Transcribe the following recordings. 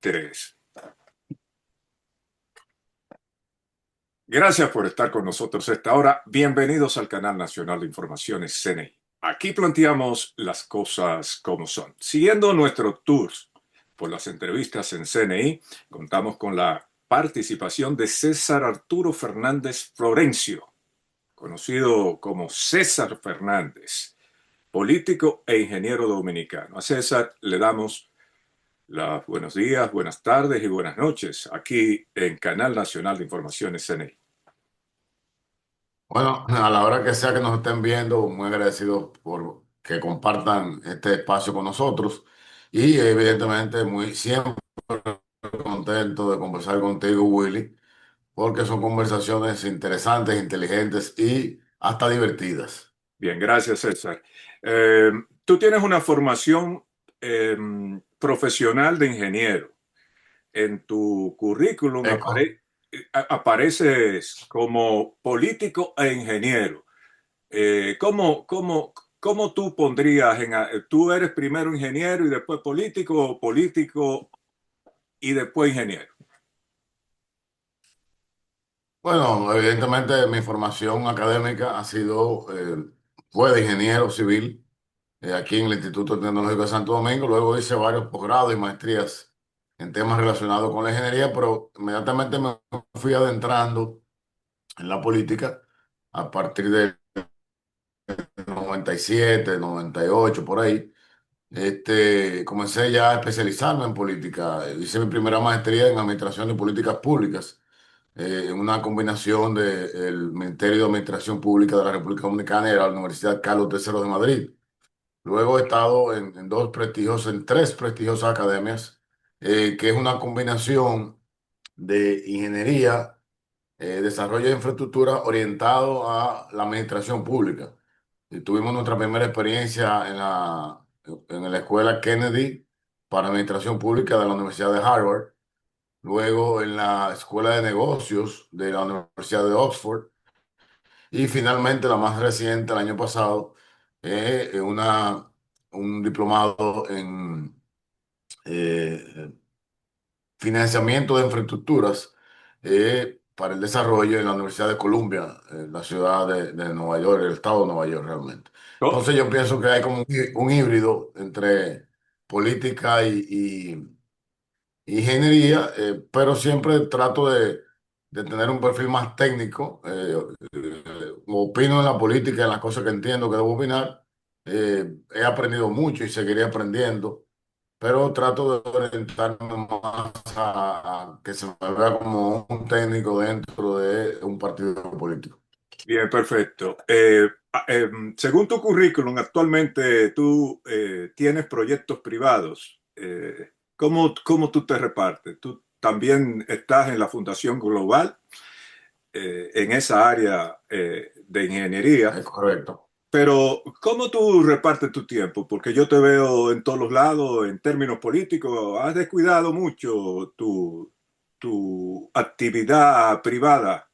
Tres. Gracias por estar con nosotros a esta hora. Bienvenidos al Canal Nacional de Informaciones CNI. Aquí planteamos las cosas como son. Siguiendo nuestro tour por las entrevistas en CNI, contamos con la participación de César Arturo Fernández Florencio, conocido como César Fernández, político e ingeniero dominicano. A César le damos los buenos días, buenas tardes y buenas noches aquí en Canal Nacional de Informaciones CNI. Bueno, a la hora que sea que nos estén viendo, muy agradecidos por que compartan este espacio con nosotros y evidentemente muy siempre contento de conversar contigo, Willy, porque son conversaciones interesantes, inteligentes y hasta divertidas. Bien, gracias, César. Tú tienes una formación profesional de ingeniero. En tu currículum Eco. apareces como político e ingeniero. ¿Cómo tú pondrías tú eres primero ingeniero y después político o político y después ingeniero? Bueno, evidentemente mi formación académica fue de ingeniero civil aquí en el Instituto Tecnológico de Santo Domingo. Luego hice varios posgrados y maestrías en temas relacionados con la ingeniería, pero inmediatamente me fui adentrando en la política a partir del 97, 98, por ahí. Comencé ya a especializarme en política. Hice mi primera maestría en Administración de Políticas Públicas, en una combinación del Ministerio de Administración Pública de la República Dominicana y de la Universidad Carlos III de Madrid. Luego he estado en tres prestigiosas academias, que es una combinación de ingeniería, desarrollo de infraestructura orientado a la administración pública. Y tuvimos nuestra primera experiencia en la escuela Kennedy para administración pública de la Universidad de Harvard. Luego en la escuela de negocios de la Universidad de Oxford. Y finalmente, la más reciente, el año pasado, un diplomado en eh, financiamiento de infraestructuras para el desarrollo en la Universidad de Columbia, en la ciudad de Nueva York, el estado de Nueva York realmente. Oh, Entonces yo pienso que hay como un híbrido entre política ingeniería, pero siempre trato de tener un perfil más técnico. Opino en la política, en las cosas que entiendo que debo opinar. He aprendido mucho y seguiré aprendiendo, pero trato de orientarme más a que se me vea como un técnico dentro de un partido político. bien, perfecto. Según tu currículum, actualmente tú tienes proyectos privados. ¿Cómo tú te repartes? Tú también estás en la Fundación Global, en esa área de ingeniería, Es correcto. pero ¿cómo tú repartes tu tiempo? Porque yo te veo en todos los lados, en términos políticos, has descuidado mucho tu actividad privada.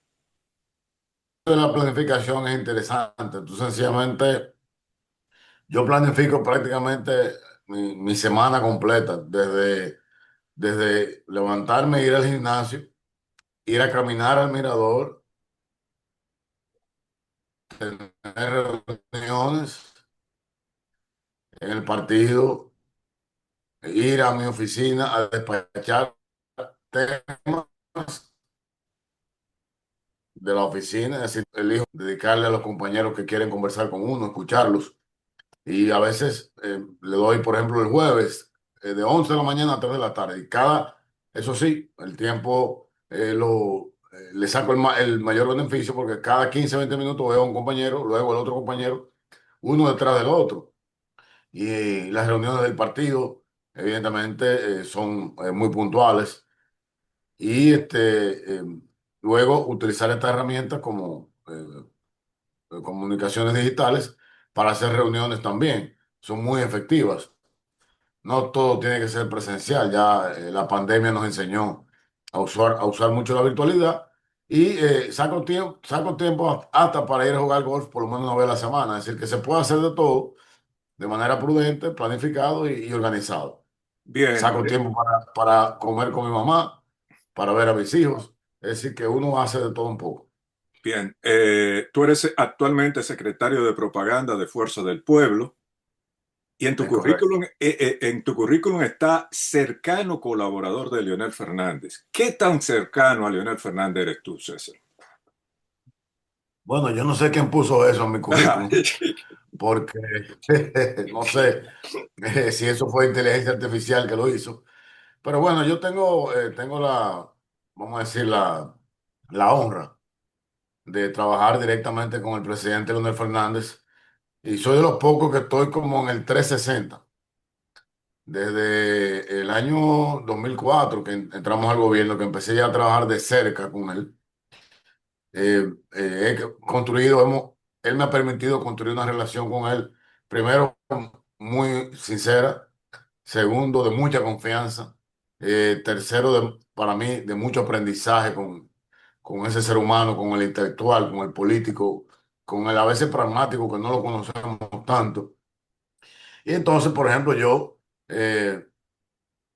La planificación es interesante. Tú sencillamente, yo planifico prácticamente mi semana completa, desde levantarme, ir al gimnasio, ir a caminar al mirador, tener reuniones en el partido, ir a mi oficina a despachar temas de la oficina, es decir, elijo dedicarle a los compañeros que quieren conversar con uno, escucharlos. Y a veces le doy, por ejemplo, el jueves, de 11 de la mañana a 3 de la tarde. Eso sí, el tiempo le saco el mayor beneficio porque cada 15 20 minutos veo a un compañero, luego el otro compañero, uno detrás del otro. Y las reuniones del partido, evidentemente, son muy puntuales. Y luego utilizar esta herramienta como comunicaciones digitales para hacer reuniones también. Son muy efectivas. No todo tiene que ser presencial. Ya la pandemia nos enseñó a usar mucho la virtualidad y saco tiempo hasta para ir a jugar golf por lo menos una vez a la semana. Es decir, que se puede hacer de todo de manera prudente, planificado y organizado. Bien, saco tiempo para comer con mi mamá, para ver a mis hijos. Es decir, que uno hace de todo un poco. bien. Tú eres actualmente secretario de propaganda de Fuerza del Pueblo y Es correcto. en tu currículum está cercano colaborador de Leonel Fernández. ¿Qué tan cercano a Leonel Fernández eres tú, César? Bueno, yo no sé quién puso eso en mi currículum, porque no sé si eso fue inteligencia artificial que lo hizo. Pero bueno, yo tengo vamos a decir, la honra de trabajar directamente con el presidente Leonel Fernández y soy de los pocos que estoy como en el 360. Desde el año 2004 que entramos al gobierno, que empecé ya a trabajar de cerca con él, he construido, él me ha permitido construir una relación con él, primero muy sincera, segundo de mucha confianza, tercero para mí de mucho aprendizaje con ese ser humano, con el intelectual, con el político, con el a veces pragmático que no lo conocemos tanto. Y entonces, por ejemplo, yo en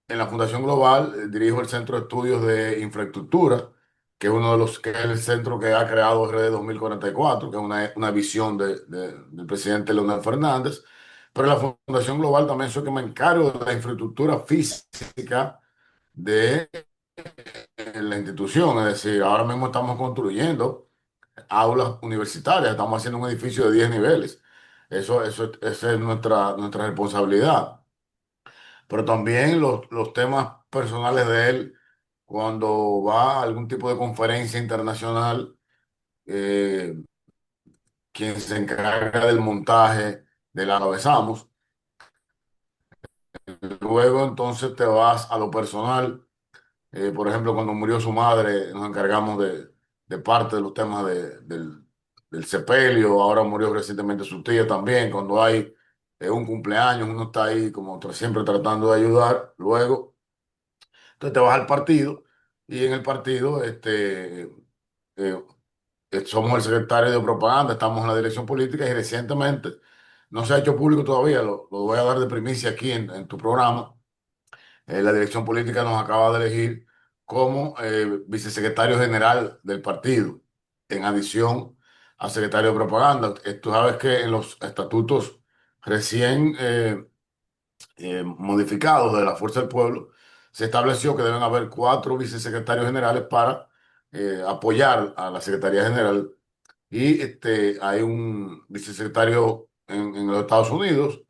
la Fundación Global dirijo el Centro de Estudios de Infraestructura, que es uno de los que es el centro que ha creado RD 2044, que es una visión del presidente Leonel Fernández. Pero en la Fundación Global también soy que me encargo de la infraestructura física de la institución. Es decir, ahora mismo estamos construyendo aulas universitarias, estamos haciendo un edificio de 10 niveles. Esa es nuestra responsabilidad, pero también los temas personales de él, cuando va a algún tipo de conferencia internacional, eh, quien se encarga del montaje de la besamos. Luego entonces te vas a lo personal. Por ejemplo, cuando murió su madre, nos encargamos de parte de los temas del sepelio. Ahora murió recientemente su tía también. Cuando hay un cumpleaños, uno está ahí como siempre tratando de ayudar. Luego entonces te vas al partido y en el partido eh, somos el secretario de propaganda, estamos en la dirección política y recientemente, no se ha hecho público todavía, lo voy a dar de primicia aquí en tu programa. La dirección política nos acaba de elegir como vicesecretario general del partido, en adición al secretario de propaganda. Tú sabes que en los estatutos recién modificados de la Fuerza del Pueblo, se estableció que deben haber cuatro vicesecretarios generales para apoyar a la Secretaría General. Y hay un vicesecretario en los Estados Unidos,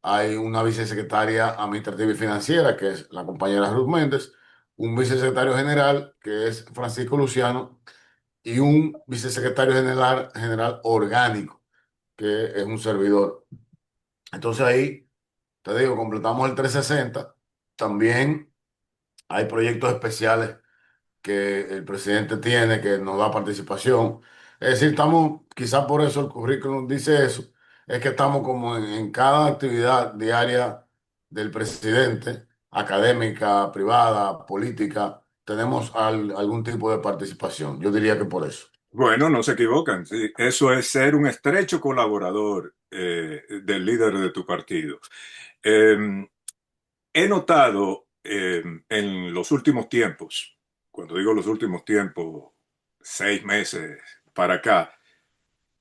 hay una vicesecretaria administrativa y financiera, que es la compañera Ruth Méndez, un vicesecretario general, que es Francisco Luciano, y un vicesecretario general orgánico, que es un servidor. Entonces ahí te digo, completamos el 360. También hay proyectos especiales que el presidente tiene que nos da participación. Es decir, estamos, quizás por eso el currículum dice eso, es que estamos como en cada actividad diaria del presidente, académica, privada, política, tenemos algún tipo de participación. Yo diría que por eso. Bueno, no se equivocan. Sí. Eso es ser un estrecho colaborador del líder de tu partido. Eh, He notado en los últimos tiempos, cuando digo los últimos tiempos, 6 meses para acá,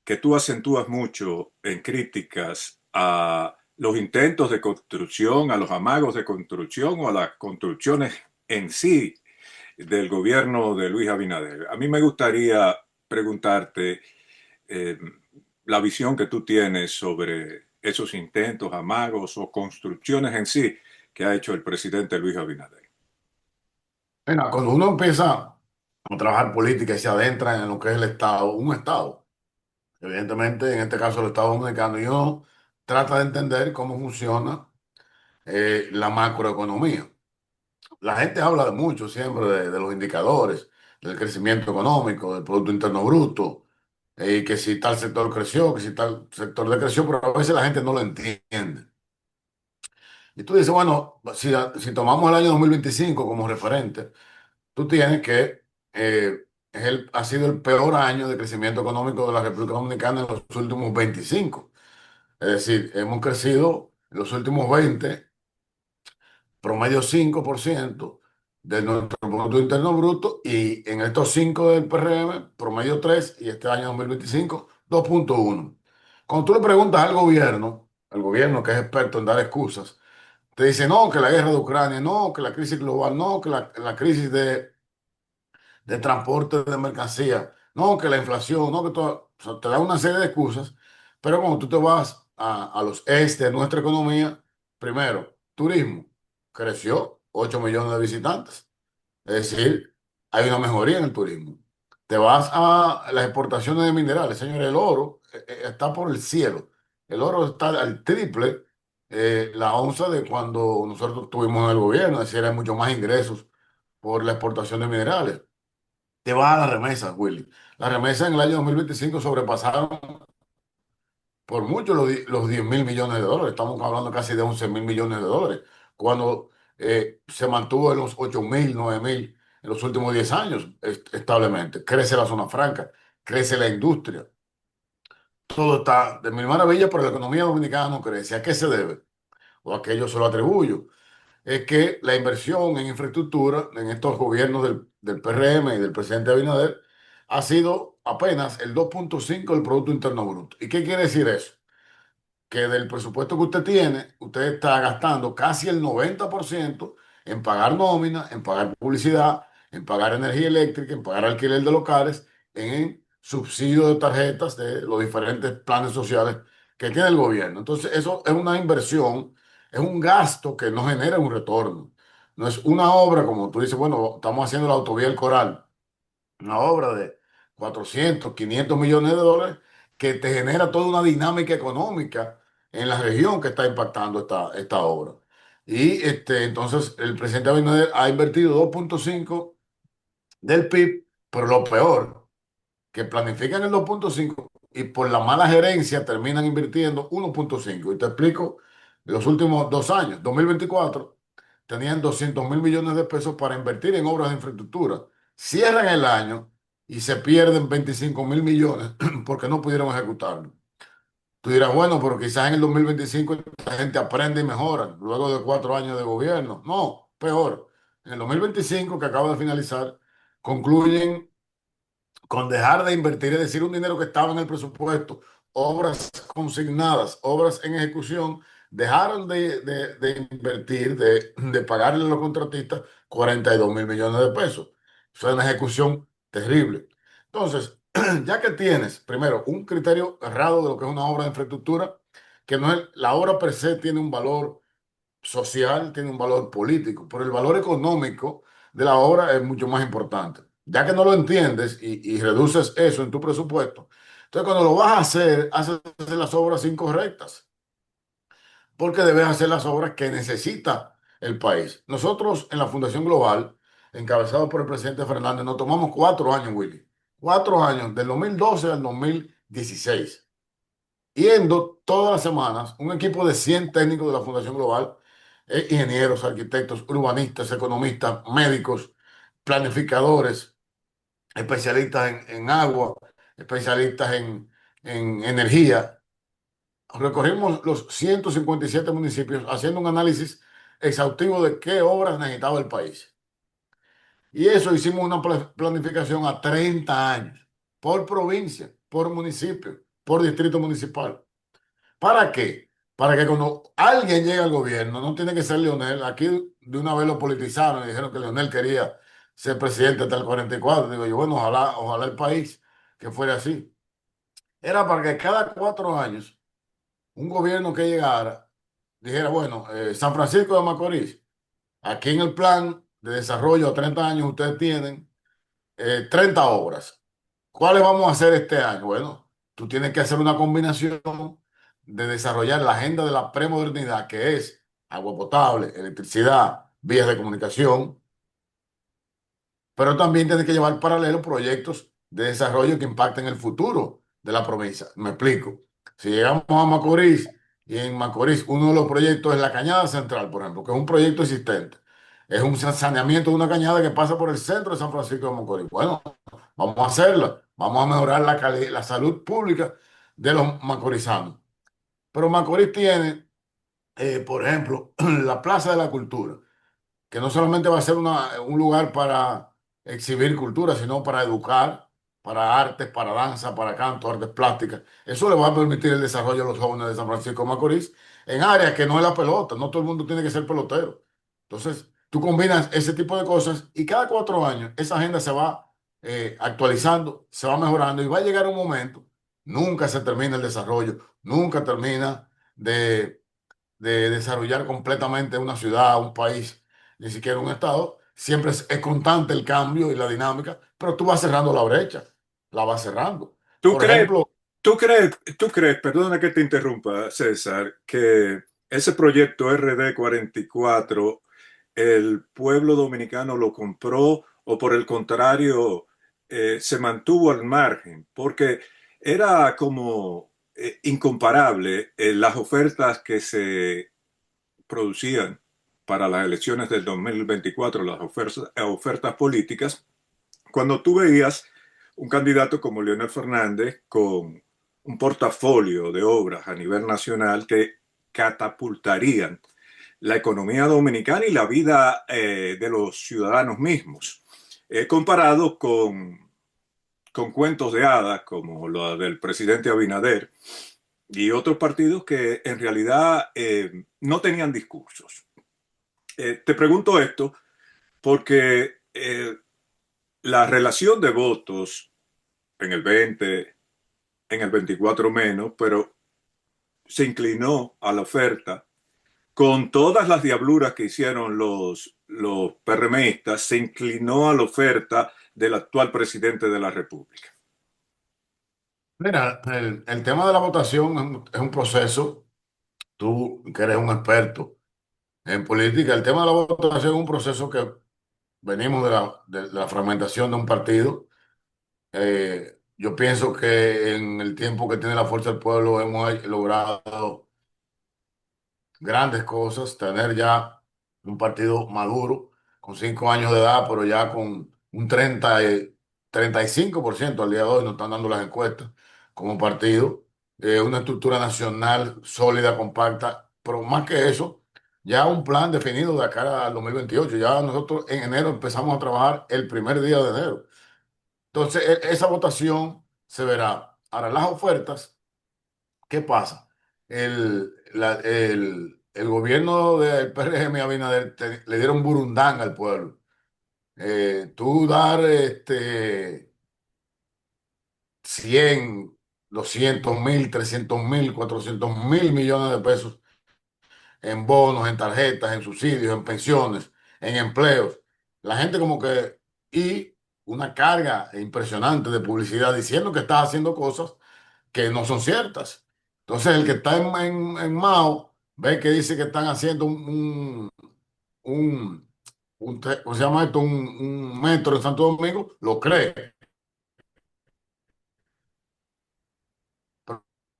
que tú acentúas mucho en críticas a los intentos de construcción, a los amagos de construcción o a las construcciones en sí del gobierno de Luis Abinader. A mí me gustaría preguntarte eh, la visión que tú tienes sobre esos intentos, amagos o construcciones en sí que ha hecho el presidente Luis Abinader. Mira, cuando uno empieza a trabajar política y se adentra en lo que es el Estado, un Estado, evidentemente en este caso el Estado Dominicano, y uno trata de entender cómo funciona la macroeconomía. La gente habla de mucho siempre de los indicadores, del crecimiento económico, del Producto Interno Bruto, y que si tal sector creció, que si tal sector decreció, pero a veces la gente no lo entiende. Y tú dices, bueno, si tomamos el año 2025 como referente, tú tienes que ha sido el peor año de crecimiento económico de la República Dominicana en los últimos 25. Es decir, hemos crecido en los últimos 20 promedio 5% de nuestro Producto Interno Bruto, y en estos 5 del PRM, promedio 3, y este año 2025, 2,1. Cuando tú le preguntas al gobierno que es experto en dar excusas, te dice no, que la guerra de Ucrania, no, que la crisis global, no, que la crisis de transporte de mercancías, no, que la inflación, no, que todo, o sea, te da una serie de excusas, pero cuando tú te vas a los de nuestra economía, primero, turismo, creció 8 millones de visitantes, es decir, hay una mejoría en el turismo. Te vas a las exportaciones de minerales, señores, el oro está por el cielo, el oro está al triple la onza de cuando nosotros estuvimos en el gobierno, es decir, hay mucho más ingresos por la exportación de minerales. Te vas a las remesas, Willy. Las remesas en el año 2025 sobrepasaron por mucho los 10.000 millones de dólares. Estamos hablando casi de 11.000 millones de dólares, cuando se mantuvo en los 8.000, 9.000 en los últimos 10 años establemente. Crece la zona franca, crece la industria. Todo está de mil maravillas, pero la economía dominicana no crece. ¿A qué se debe? O a qué yo se lo atribuyo. Es que la inversión en infraestructura en estos gobiernos del PRM y del presidente Abinader ha sido apenas el 2,5 del Producto Interno Bruto. ¿Y qué quiere decir eso? Que del presupuesto que usted tiene, usted está gastando casi el 90% en pagar nómina, en pagar publicidad, en pagar energía eléctrica, en pagar alquiler de locales, en subsidio de tarjetas de los diferentes planes sociales que tiene el gobierno. Entonces, eso es una inversión, es un gasto que no genera un retorno. No es una obra como tú dices, bueno, estamos haciendo la autovía El Coral, una obra de 400 500 millones de dólares que te genera toda una dinámica económica en la región que está impactando esta obra. Y entonces el presidente Abinader ha invertido 2,5 del PIB, pero lo peor, que planifican el 2,5 y por la mala gerencia terminan invirtiendo 1,5. Y te explico, los últimos 2 años, 2024, tenían 200.000 millones de pesos para invertir en obras de infraestructura. Cierran el año y se pierden 25.000 millones porque no pudieron ejecutarlo. Tú dirás, bueno, pero quizás en el 2025 la gente aprende y mejora luego de 4 años de gobierno. No, peor. En el 2025, que acaba de finalizar, concluyen con dejar de invertir, es decir, un dinero que estaba en el presupuesto, obras consignadas, obras en ejecución, dejaron de invertir, de pagarle a los contratistas 42.000 millones de pesos. Eso es una ejecución terrible. Entonces, ya que tienes, primero, un criterio errado de lo que es una obra de infraestructura, que no es, la obra per se tiene un valor social, tiene un valor político, pero el valor económico de la obra es mucho más importante. Ya que no lo entiendes y reduces eso en tu presupuesto, entonces cuando lo vas a hacer, haces las obras incorrectas, porque debes hacer las obras que necesita el país. Nosotros en la Fundación Global, encabezado por el presidente Fernández, nos tomamos 4 años, Willy. 4 años, del 2012 al 2016, yendo todas las semanas un equipo de 100 técnicos de la Fundación Global, ingenieros, arquitectos, urbanistas, economistas, médicos, planificadores, especialistas en agua, especialistas en energía. Recorrimos los 157 municipios haciendo un análisis exhaustivo de qué obras necesitaba el país. Y eso hicimos una planificación a 30 años, por provincia, por municipio, por distrito municipal. ¿Para qué? Para que cuando alguien llegue al gobierno, no tiene que ser Leonel. Aquí de una vez lo politizaron y dijeron que Leonel quería ser presidente hasta el 44. Digo yo, bueno, ojalá el país que fuera así. Era para que cada 4 años un gobierno que llegara dijera, bueno, San Francisco de Macorís, aquí en el plan de desarrollo a 30 años ustedes tienen 30 obras. ¿Cuáles vamos a hacer este año? Bueno, tú tienes que hacer una combinación de desarrollar la agenda de la premodernidad, que es agua potable, electricidad, vías de comunicación, pero también tienes que llevar paralelo proyectos de desarrollo que impacten el futuro de la provincia. Me explico. Si llegamos a Macorís y en Macorís uno de los proyectos es la Cañada Central, por ejemplo, que es un proyecto existente. Es un saneamiento de una cañada que pasa por el centro de San Francisco de Macorís. Bueno, vamos a hacerla. Vamos a mejorar la salud pública de los macorizanos. Pero Macorís tiene, por ejemplo, la Plaza de la Cultura. que no solamente va a ser un lugar para exhibir cultura, sino para educar, para artes, para danza, para canto, artes plásticas. Eso le va a permitir el desarrollo de los jóvenes de San Francisco de Macorís en áreas que no es la pelota, no todo el mundo tiene que ser pelotero. Entonces, tú combinas ese tipo de cosas y cada 4 años esa agenda se va actualizando, se va mejorando y va a llegar un momento, nunca se termina el desarrollo, nunca termina de desarrollar completamente una ciudad, un país, ni siquiera un estado. Siempre es constante el cambio y la dinámica, pero tú vas cerrando la brecha, la vas cerrando. ¿Tú Por crees, ejemplo, tú crees, perdona que te interrumpa, César, que ese proyecto RD 44 el pueblo dominicano lo compró o por el contrario se mantuvo al margen? Porque era como incomparable las ofertas que se producían para las elecciones del 2024, las ofertas políticas, cuando tú veías un candidato como Leonel Fernández con un portafolio de obras a nivel nacional que catapultarían la economía dominicana y la vida de los ciudadanos mismos, comparado con cuentos de hadas como lo del presidente Abinader y otros partidos que en realidad no tenían discursos. Te pregunto esto porque la relación de votos en el 20, en el 24 menos, pero se inclinó a la oferta. Con todas las diabluras que hicieron los PRMistas, se inclinó a la oferta del actual presidente de la República. mira, el tema de la votación es un proceso, tú que eres un experto en política, el tema de la votación es un proceso que venimos de la fragmentación de un partido. Yo pienso que en el tiempo que tiene la fuerza del pueblo hemos logrado grandes cosas, tener ya un partido maduro, con 5 años de edad, pero ya con un 35% al día de hoy, nos están dando las encuestas como partido, una estructura nacional sólida, compacta, pero más que eso, ya un plan definido de cara al 2028. Ya nosotros en enero empezamos a trabajar el primer día de enero. Entonces, esa votación se verá. Ahora, las ofertas. ¿Qué pasa? El gobierno del PRM y Abinader le dieron burundanga al pueblo. Tú dar 100, 200.000, 300.000, 400.000 millones de pesos en bonos, en tarjetas, en subsidios, en pensiones, en empleos. La gente como que... Y una carga impresionante de publicidad diciendo que estás haciendo cosas que no son ciertas. Entonces, el que está en Mao ve que dice que están haciendo ¿cómo se llama esto? Un metro en Santo Domingo, lo cree.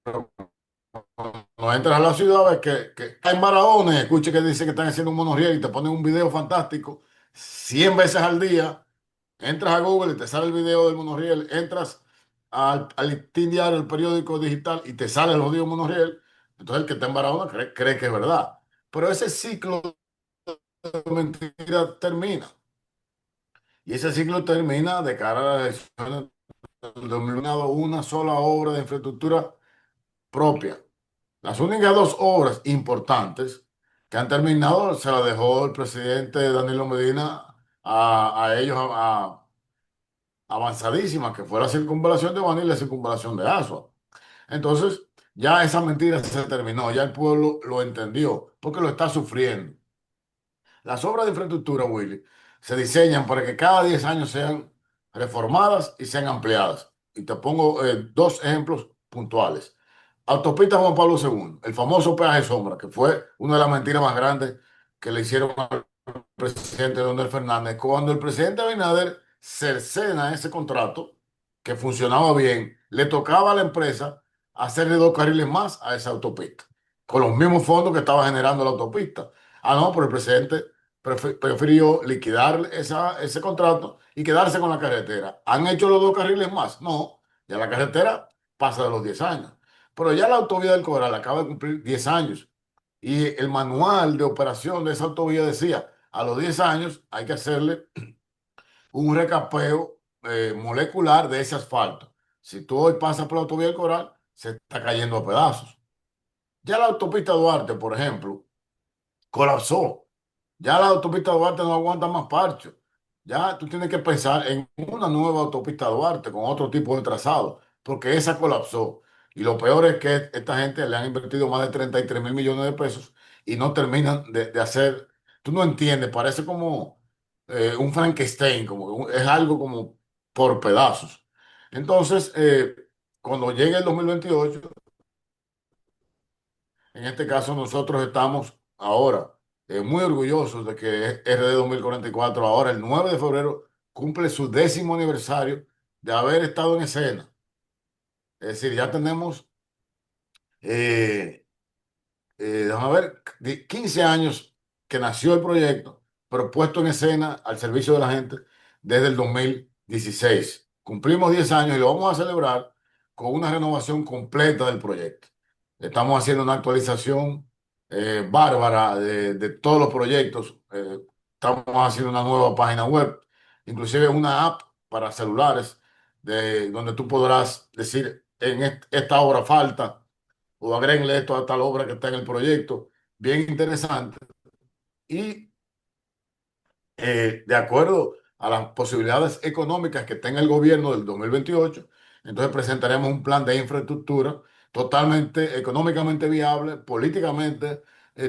Pero cuando entras a la ciudad, ves que hay Barahona, escuche que dice que están haciendo un monorriel y te ponen un video fantástico 100 veces al día. Entras a Google y te sale el video del monorriel, entras al Listín Diario, el periódico digital, y te sale el jodido monorriel. Entonces el que está en Barahona cree que es verdad. Pero ese ciclo de mentira termina. Y ese ciclo termina de cara a las elecciones del 2021, una sola obra de infraestructura propia. Las únicas dos obras importantes que han terminado se las dejó el presidente Danilo Medina a ellos avanzadísima, que fue la circunvalación de Bani y la circunvalación de Asua. Entonces, ya esa mentira se terminó, ya el pueblo lo entendió, porque lo está sufriendo. Las obras de infraestructura, Willy, se diseñan para que cada 10 años sean reformadas y sean ampliadas. Y te pongo dos ejemplos puntuales. Autopista Juan Pablo II, el famoso peaje sombra, que fue una de las mentiras más grandes que le hicieron al presidente Leonel Fernández. Cuando el presidente Abinader cercena ese contrato, que funcionaba bien, le tocaba a la empresa hacerle 2 carriles más a esa autopista, con los mismos fondos que estaba generando la autopista. Ah, no, pero el presidente prefirió liquidar ese contrato y quedarse con la carretera. ¿Han hecho los 2 carriles más? No, ya la carretera pasa de los 10 años. Pero ya la autovía del Coral acaba de cumplir 10 años. Y el manual de operación de esa autovía decía, a los 10 años hay que hacerle un recapeo molecular de ese asfalto. Si tú hoy pasas por la autovía del Coral, se está cayendo a pedazos. Ya la autopista Duarte, por ejemplo, colapsó. Ya la autopista Duarte no aguanta más parcho. Ya tú tienes que pensar en una nueva autopista Duarte con otro tipo de trazado, porque esa colapsó. Y lo peor es que esta gente le han invertido más de 33.000 millones de pesos y no terminan de hacer. Tú no entiendes, parece como un Frankenstein, como que es algo como por pedazos. Entonces, cuando llegue el 2028, en este caso, nosotros estamos ahora muy orgullosos de que RD 2044 ahora, el 9 de febrero, cumple su 10º aniversario de haber estado en escena. Es decir, ya tenemos eh, déjame ver, 15 años que nació el proyecto, pero puesto en escena al servicio de la gente desde el 2016. Cumplimos 10 años y lo vamos a celebrar con una renovación completa del proyecto. Estamos haciendo una actualización bárbara de todos los proyectos. Estamos haciendo una nueva página web, inclusive una app para celulares, donde tú podrás decir, en esta hora falta o agréguenle esto a tal obra que está en el proyecto. Bien interesante. Y de acuerdo a las posibilidades económicas que tenga el gobierno del 2028, entonces presentaremos un plan de infraestructura totalmente económicamente viable, políticamente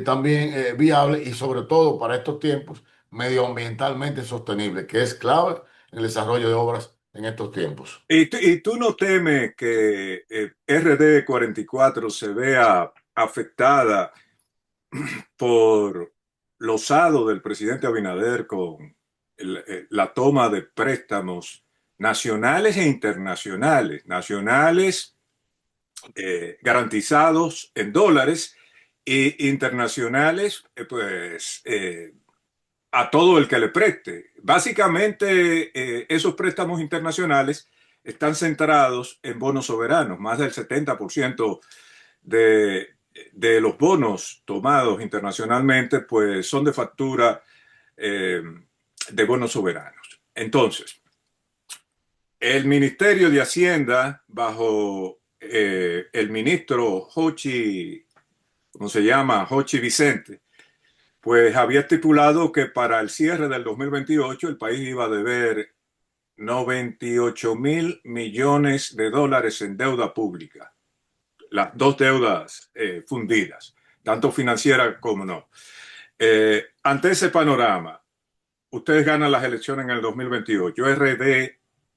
también viable y sobre todo para estos tiempos medioambientalmente sostenible, que es clave en el desarrollo de obras en estos tiempos. Y tú no temes que RD 44 se vea afectada por lo osado del presidente Abinader con la toma de préstamos nacionales e internacionales, nacionales garantizados en dólares e internacionales, a todo el que le preste. Básicamente, esos préstamos internacionales están centrados en bonos soberanos. Más del 70% de, de los bonos tomados internacionalmente pues son de factura eh, de bonos soberanos. Entonces, el Ministerio de Hacienda, bajo el ministro Hochi, ¿cómo se llama? Hochi Vicente, pues había estipulado que para el cierre del 2028 el país iba a deber 98.000 millones de dólares en deuda pública, las dos deudas fundidas, tanto financiera como no. Ante ese panorama, ustedes ganan las elecciones en el 2028. RD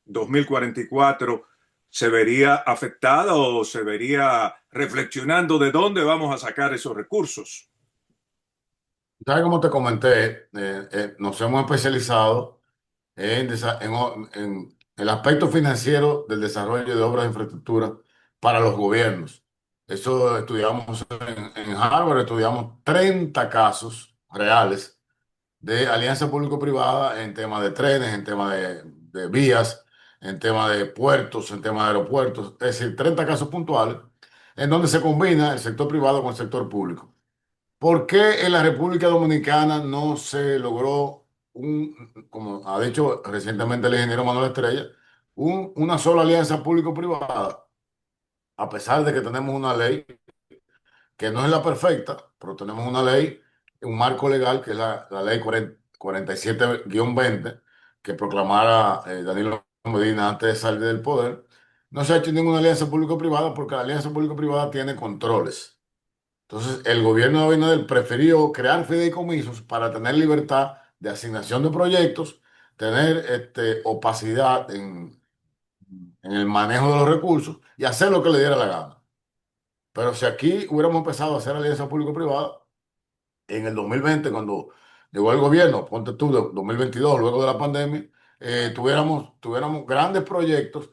2044 se vería afectada o se vería reflexionando de dónde vamos a sacar esos recursos. ¿Sabes cómo te comenté? Nos hemos especializado en el aspecto financiero del desarrollo de obras de infraestructura para los gobiernos. Eso estudiamos en Harvard, estudiamos 30 casos reales de alianza público-privada en temas de trenes, en temas de vías, en temas de puertos, en temas de aeropuertos, es decir, 30 casos puntuales en donde se combina el sector privado con el sector público. ¿Por qué en la República Dominicana no se logró como ha dicho recientemente el ingeniero Manuel Estrella, una sola alianza público-privada? A pesar de que tenemos una ley que no es la perfecta, pero tenemos una ley, un marco legal, que es la ley 47-20, que proclamara Danilo Medina antes de salir del poder. No se ha hecho ninguna alianza público-privada porque la alianza público-privada tiene controles. Entonces, el gobierno de Abinader prefirió crear fideicomisos para tener libertad de asignación de proyectos, tener opacidad en el manejo de los recursos y hacer lo que le diera la gana. Pero si aquí hubiéramos empezado a hacer alianza público-privada en el 2020, cuando llegó el gobierno, ponte tú, de 2022, luego de la pandemia, tuviéramos grandes proyectos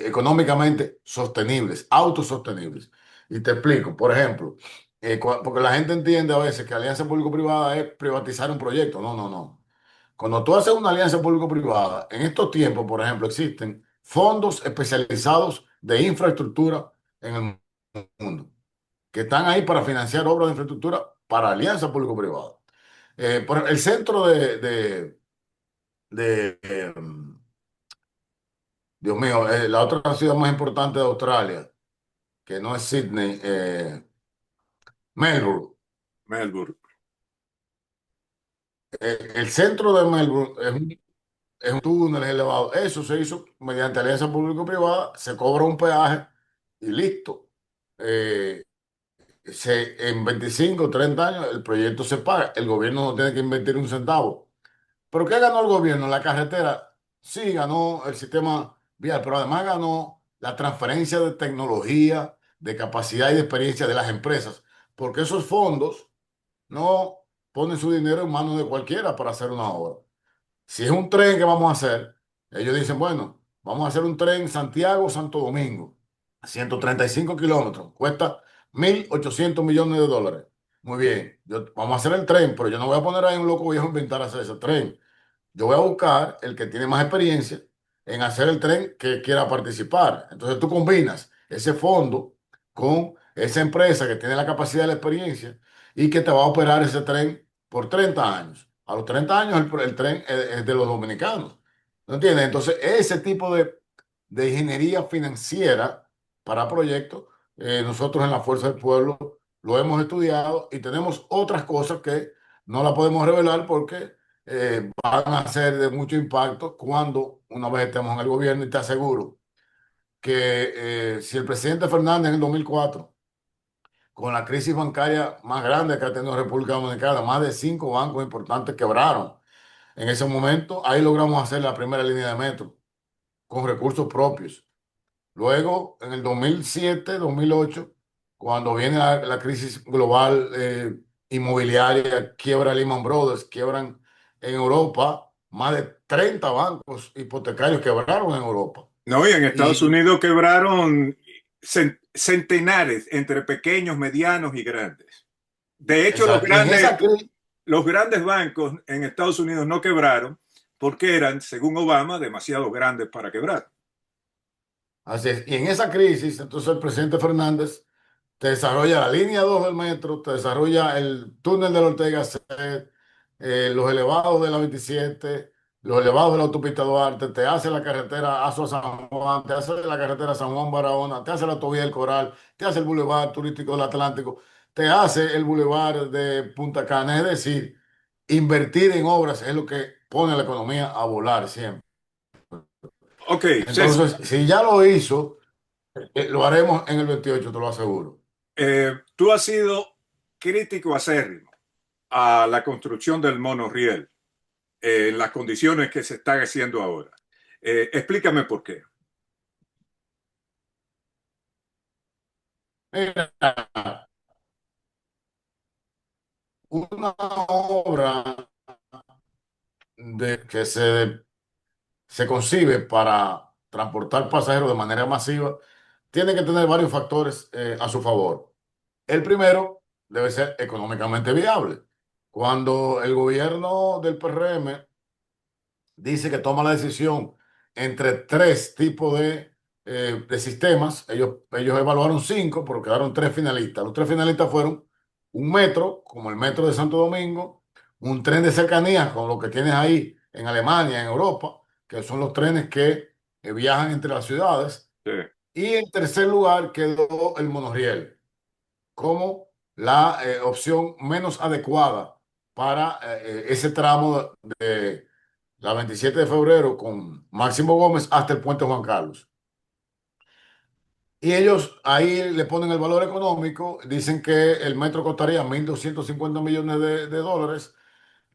económicamente sostenibles, autosostenibles. Y te explico, por ejemplo, porque la gente entiende a veces que alianza público-privada es privatizar un proyecto. No, no, no. Cuando tú haces una alianza público-privada, en estos tiempos, por ejemplo, existen fondos especializados de infraestructura en el mundo. que están ahí para financiar obras de infraestructura para alianza público-privada. El centro de, Dios mío, la otra ciudad más importante de Australia, que no es Sydney, Melbourne. Melbourne. El centro de Melbourne es un túnel elevado. Eso se hizo mediante alianza público-privada, se cobra un peaje y listo. Eh, en 25 o 30 años el proyecto se paga. El gobierno no tiene que invertir un centavo. ¿Pero qué ganó el gobierno? La carretera sí ganó el sistema vial, pero además ganó la transferencia de tecnología, de capacidad y de experiencia de las empresas, porque esos fondos no ponen su dinero en manos de cualquiera para hacer una obra. Si es un tren que vamos a hacer, ellos dicen, bueno, vamos a hacer un tren Santiago-Santo Domingo, 135 kilómetros, cuesta 1.800 millones de dólares. Muy bien, vamos a hacer el tren, pero yo no voy a poner ahí un loco viejo a inventar hacer ese tren. Yo voy a buscar el que tiene más experiencia en hacer el tren que quiera participar. Entonces tú combinas ese fondo con esa empresa que tiene la capacidad y la experiencia y que te va a operar ese tren por 30 años. A los 30 años el tren es de los dominicanos. ¿No entiendes? Entonces ese tipo de ingeniería financiera para proyectos, nosotros en la Fuerza del Pueblo lo hemos estudiado y tenemos otras cosas que no la podemos revelar porque van a ser de mucho impacto cuando una vez estemos en el gobierno y te aseguro que si el presidente Fernández en el 2004, con la crisis bancaria más grande que ha tenido República Dominicana, más de 5 bancos importantes quebraron. En ese momento, ahí logramos hacer la primera línea de metro con recursos propios. Luego, en el 2007, 2008, cuando viene la crisis global inmobiliaria, quiebra Lehman Brothers, quiebran en Europa, más de 30 bancos hipotecarios quebraron en Europa. No, y en Estados Y Unidos quebraron centenares entre pequeños, medianos y grandes. De hecho, exacto, y en esa crisis, los grandes bancos en Estados Unidos no quebraron porque eran, según Obama, demasiado grandes para quebrar. así es, y en esa crisis, entonces el presidente Fernández te desarrolla la línea 2 del metro, te desarrolla el túnel de la Ortega Gasset, los elevados de la 27, los elevados de la autopista Duarte, te hace la carretera Azua San Juan, te hace la carretera San Juan Barahona, te hace la autovía del Coral, te hace el bulevar turístico del Atlántico, te hace el bulevar de Punta Cana. Es decir, invertir en obras es lo que pone la economía a volar siempre. Ok, César, Entonces, si ya lo hizo, lo haremos en el 28, te lo aseguro. tú has sido crítico acérrimo a la construcción del monorriel en las condiciones que se están haciendo ahora. Explícame por qué. Mira, una obra que se concibe para transportar pasajeros de manera masiva tiene que tener varios factores a su favor. El primero debe ser económicamente viable. Cuando el gobierno del PRM dice que toma la decisión entre tres tipos de sistemas. Ellos evaluaron cinco, pero quedaron tres finalistas. Los tres finalistas fueron un metro, como el metro de Santo Domingo, un tren de cercanías, como lo que tienes ahí en Alemania, en Europa, que son los trenes que viajan entre las ciudades. Sí. Y en tercer lugar quedó el monorriel como la opción menos adecuada para ese tramo de la 27 de febrero con Máximo Gómez hasta el puente Juan Carlos. Y ellos ahí le ponen el valor económico, dicen que el metro costaría 1.250 millones de dólares,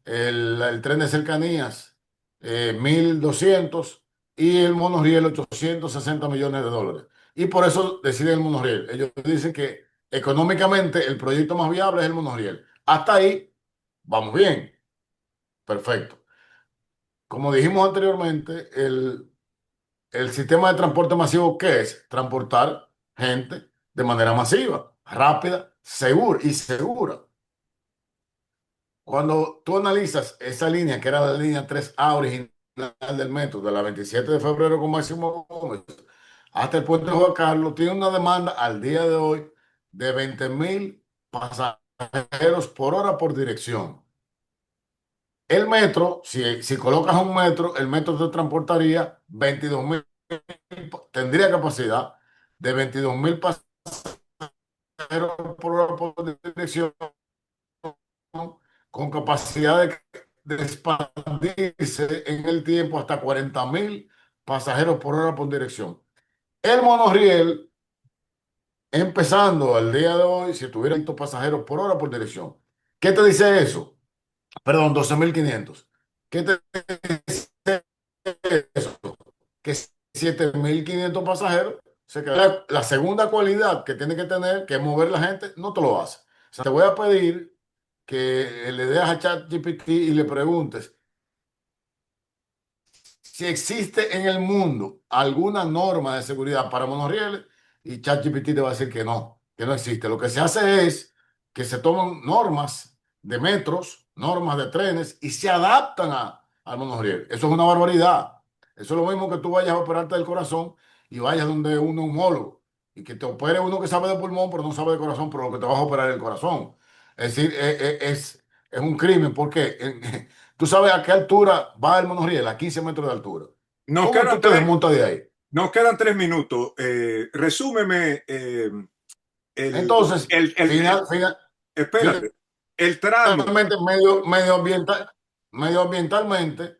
el tren de cercanías 1.200 y el monorriel 860 millones de dólares. Y por eso deciden el monorriel. Ellos dicen que económicamente el proyecto más viable es el monorriel. Hasta ahí vamos bien, perfecto. Como dijimos anteriormente, el sistema de transporte masivo, ¿qué es? Transportar gente de manera masiva, rápida, segura y segura. Cuando tú analizas esa línea, que era la línea 3A original del metro, de la 27 de febrero con Máximo Gómez hasta el puente Juan Carlos, tiene una demanda al día de hoy de 20.000 pasajeros por hora por dirección. El metro, si colocas un metro, el metro te transportaría 22.000, tendría capacidad de 22.000 pasajeros por hora por dirección, con capacidad de expandirse en el tiempo hasta 40.000 pasajeros por hora por dirección. El monorriel, empezando al día de hoy, si tuviera 100 pasajeros por hora por dirección. ¿Qué te dice eso? Perdón, 12.500. ¿Qué te dice eso? Que 7.500 pasajeros se quedan. La segunda cualidad que tiene que tener, que es mover la gente, no te lo hace. O sea, te voy a pedir que le des a ChatGPT y le preguntes si existe en el mundo alguna norma de seguridad para monorrieles, y ChatGPT te va a decir que no existe. Lo que se hace es que se toman normas de metros, normas de trenes y se adaptan al monorriel. Eso es una barbaridad. Eso es lo mismo que tú vayas a operarte del corazón y vayas donde un neumólogo y que te opere uno que sabe de pulmón pero no sabe de corazón, pero lo que te vas a operar es el corazón. Es decir, es un crimen. ¿Por qué? ¿Tú sabes a qué altura va el monorriel? A 15 metros de altura. Nos ¿Cómo quedan tú te tres, desmontas de ahí? nos quedan 3 minutos. Resúmeme el, Entonces, el, el, el- espérate, el tramo. finalmente, medioambientalmente,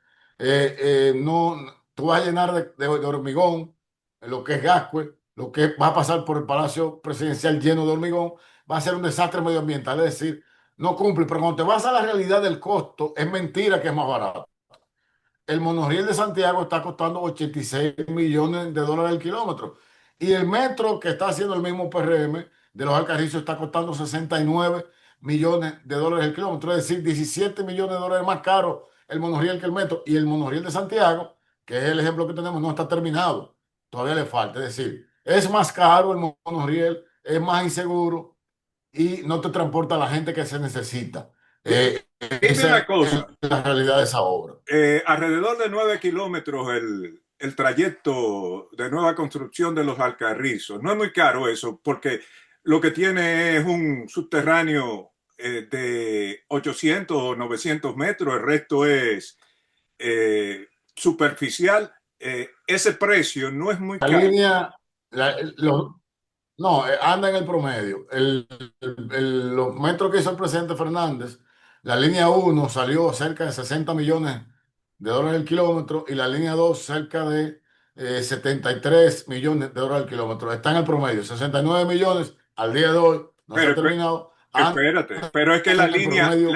no, tú vas a llenar de hormigón lo que es Gascue, lo que va a pasar por el Palacio Presidencial lleno de hormigón, va a ser un desastre medioambiental. Es decir, no cumple, pero cuando te vas a la realidad del costo, es mentira que es más barato. El monorriel de Santiago está costando 86 millones de dólares el kilómetro. Y el metro que está haciendo el mismo PRM de los Alcarrizos está costando 69 millones de dólares el kilómetro. Es decir, 17 millones de dólares más caro el monorriel que el metro. Y el monorriel de Santiago, que es el ejemplo que tenemos, no está terminado. Todavía le falta. Es decir, es más caro el monorriel, es más inseguro y no te transporta a la gente que se necesita. Di- Dime una Esa es cosa, la realidad de esa obra. alrededor de 9 kilómetros el trayecto de nueva construcción de los Alcarrizos. No es muy caro eso, porque lo que tiene es un subterráneo de 800 o 900 metros, el resto es superficial. Ese precio no es muy La caro. línea, no, anda en el promedio. Los metros que hizo el presidente Fernández, la línea uno salió cerca de 60 millones de dólares el kilómetro y la línea 2 cerca de 73 millones de dólares el kilómetro. Está en el promedio, 69 millones al día de hoy, no se Pero ha terminado, anda espérate, pero es que en el promedio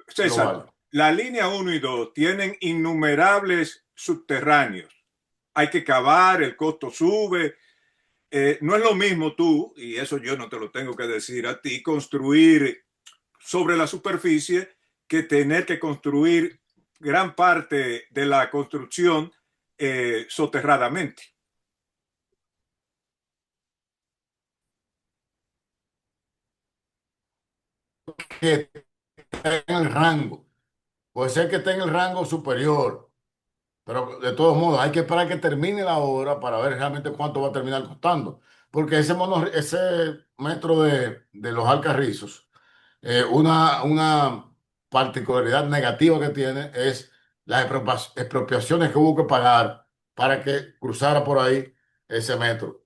César, global. la línea uno y 2 tienen innumerables subterráneos. Hay que cavar, el costo sube. No es lo mismo tú, y eso yo no te lo tengo que decir a ti, construir sobre la superficie que tener que construir gran parte de la construcción soterradamente. Que está en el rango, puede ser que esté en el rango superior. Pero de todos modos, hay que esperar que termine la obra para ver realmente cuánto va a terminar costando. Porque ese metro de los Alcarrizos, una particularidad negativa que tiene es las expropiaciones que hubo que pagar para que cruzara por ahí ese metro.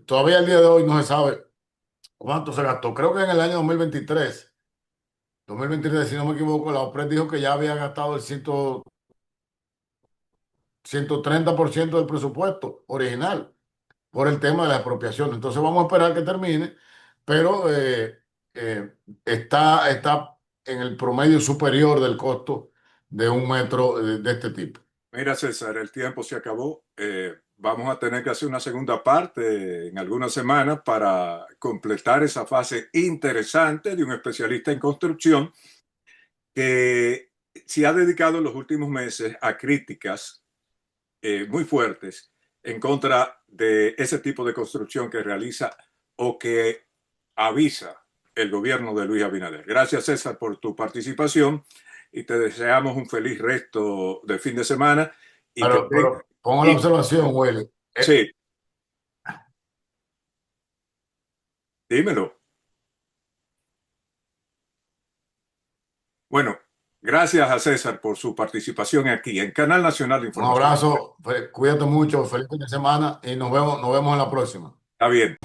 Todavía al día de hoy no se sabe cuánto se gastó. Creo que en el año 2023, si no me equivoco, la OPRED dijo que ya había gastado el 130% del presupuesto original por el tema de la expropiación. Entonces vamos a esperar que termine, pero está en el promedio superior del costo de un metro de este tipo. Mira, César, el tiempo se acabó. Vamos a tener que hacer una segunda parte en algunas semanas para completar esa fase interesante de un especialista en construcción que se ha dedicado en los últimos meses a críticas muy fuertes en contra de ese tipo de construcción que realiza o que avisa el gobierno de Luis Abinader. Gracias, César, por tu participación y te deseamos un feliz resto de fin de semana y que Pero pongo la y, observación, Willy. sí, Dímelo. Bueno, gracias a César por su participación aquí en Canal Nacional de Un Información. abrazo, cuídate mucho, feliz fin de semana y nos vemos en la próxima. Está bien.